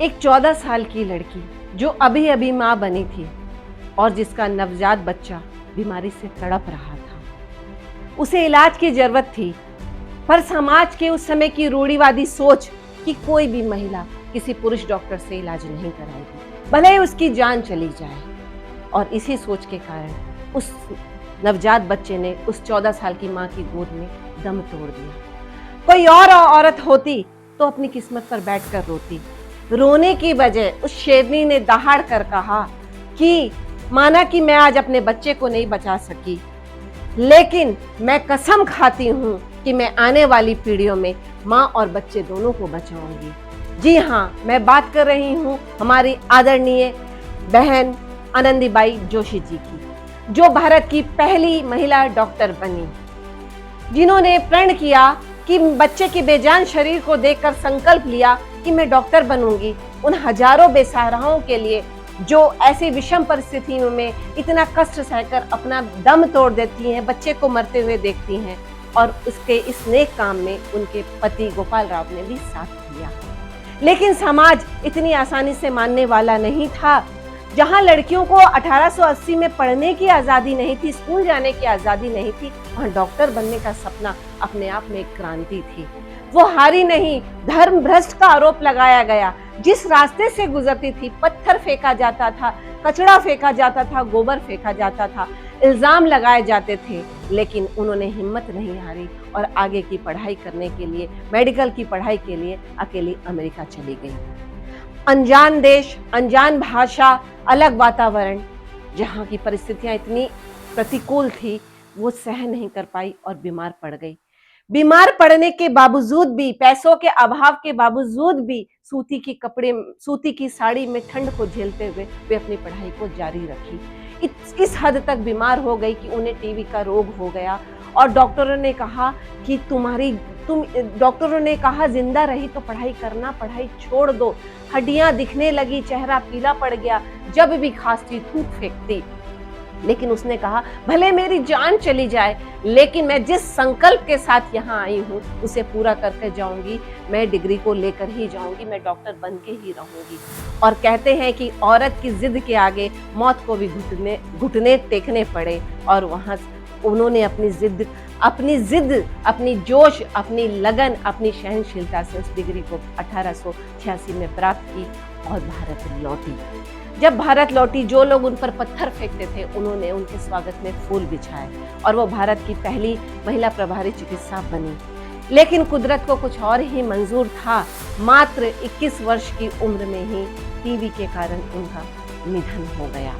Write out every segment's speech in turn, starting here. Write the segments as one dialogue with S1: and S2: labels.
S1: एक 14 साल की लड़की जो अभी अभी माँ बनी थी और जिसका नवजात बच्चा बीमारी से तड़प रहा था। उसे इलाज की जरूरत थी, पर समाज के उस समय की रूढ़िवादी सोच कि कोई भी महिला किसी पुरुष डॉक्टर से इलाज नहीं कराएगी, भले ही उसकी जान चली जाए। और इसी सोच के कारण उस नवजात बच्चे ने उस 14 साल की माँ की गोद में दम तोड़ दिया। कोई और औरत होती तो अपनी किस्मत पर बैठकर रोती। रोने की बजाय उस शेरनी ने दहाड़ कर कहा कि माना कि मैं आज अपने बच्चे को नहीं बचा सकी, लेकिन मैं कसम खाती हूँ कि मैं आने वाली पीढ़ियों में माँ और बच्चे दोनों को बचाऊंगी। जी हाँ, मैं बात कर रही हूँ हमारी आदरणीय बहन आनंदीबाई जोशी जी की, जो भारत की पहली महिला डॉक्टर बनी, जिन्होंने प्रण किया कि बच्चे के बेजान शरीर को देखकर संकल्प लिया कि मैं डॉक्टर बनूंगी। उन हजारों बेसहाराओं के लिए जो ऐसी विषम परिस्थितियों में इतना कष्ट सहकर अपना दम तोड़ देती हैं, बच्चे को मरते हुए देखती हैं, और उसके इस नेक काम में उनके पति गोपाल राव ने भी साथ दिया। लेकिन समाज इतनी आसानी से मानने वाला नहीं था। जहां लड़कियों को 1880 में पढ़ने की आजादी नहीं थी, स्कूल जाने की आजादी नहीं थी, वहां डॉक्टर बनने का सपना अपने आप में एक क्रांति थी। वो हारी नहीं, धर्म भ्रष्ट का आरोप लगाया गया। जिस रास्ते से गुजरती थी पत्थर फेंका जाता था, कचड़ा फेंका जाता था, गोबर फेंका जाता था, इल्जाम लगाए जाते थे, लेकिन उन्होंने हिम्मत नहीं हारी और आगे की पढ़ाई करने के लिए, मेडिकल की पढ़ाई के लिए अकेली अमेरिका चली गई। अनजान देश, अनजान भाषा, अलग वातावरण, जहाँ की परिस्थितियां इतनी प्रतिकूल थी, वो सहन नहीं कर पाई और बीमार पड़ गई। बीमार पड़ने के बावजूद भी, पैसों के अभाव के बावजूद भी, सूती की कपड़े, सूती की साड़ी में ठंड को झेलते हुए वे अपनी पढ़ाई को जारी रखी। इस हद तक बीमार हो गई कि उन्हें टीबी का रोग हो गया और डॉक्टरों ने कहा कि डॉक्टरों ने कहा जिंदा रही तो पढ़ाई करना, पढ़ाई छोड़ दो। हड्डियां दिखने लगी, चेहरा पीला पड़ गया, जब भी खांसती थूक फेंकती। लेकिन उसने कहा भले मेरी जान चली जाए, लेकिन मैं जिस संकल्प के साथ यहाँ आई हूँ उसे पूरा करके जाऊंगी। मैं डिग्री को लेकर ही जाऊंगी, मैं डॉक्टर बन के ही रहूंगी। और कहते हैं कि औरत की जिद के आगे मौत को भी घुटने टेकने पड़े, और वहां उन्होंने अपनी जिद, अपनी जोश, अपनी लगन, अपनी सहनशीलता से उस डिग्री को 1886 में प्राप्त की और भारत लौटी। जब भारत लौटी, जो लोग उन पर पत्थर फेंकते थे उन्होंने उनके स्वागत में फूल बिछाए और वो भारत की पहली महिला प्रभारी चिकित्सा बनी। लेकिन कुदरत को कुछ और ही मंजूर था। मात्र 21 वर्ष की उम्र में ही टीबी के कारण उनका निधन हो गया।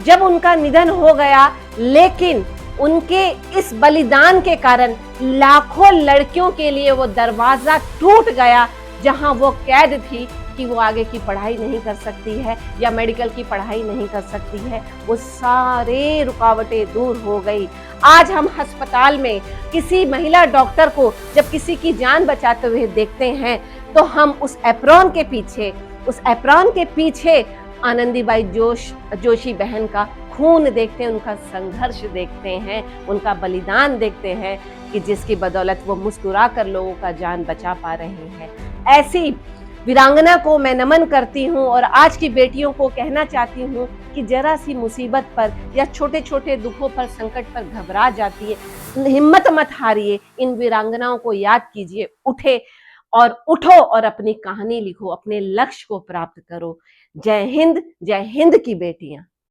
S1: जब उनका निधन हो गया, लेकिन उनके इस बलिदान के कारण लाखों लड़कियों के लिए वो दरवाजा टूट गया जहां वो कैद थी कि वो आगे की पढ़ाई नहीं कर सकती है या मेडिकल की पढ़ाई नहीं कर सकती है। वो सारे रुकावटें दूर हो गई। आज हम अस्पताल में किसी महिला डॉक्टर को जब किसी की जान बचाते हुए देखते हैं तो हम उस एप्रॉन के पीछे आनंदीबाई जोशी बहन का खून देखते हैं, उनका संघर्ष देखते हैं, उनका बलिदान देखते हैं कि जिसकी बदौलत वो मुस्कुरा कर लोगों का जान बचा पा रहे हैं। ऐसी वीरांगना को मैं नमन करती हूँ और आज की बेटियों को कहना चाहती हूँ कि जरा सी मुसीबत पर या छोटे छोटे दुखों पर, संकट पर घबरा जाती है, हिम्मत मत हारिए। इन वीरांगनाओं को याद कीजिए, उठो और अपनी कहानी लिखो, अपने लक्ष्य को प्राप्त करो। जय हिंद की बेटियां।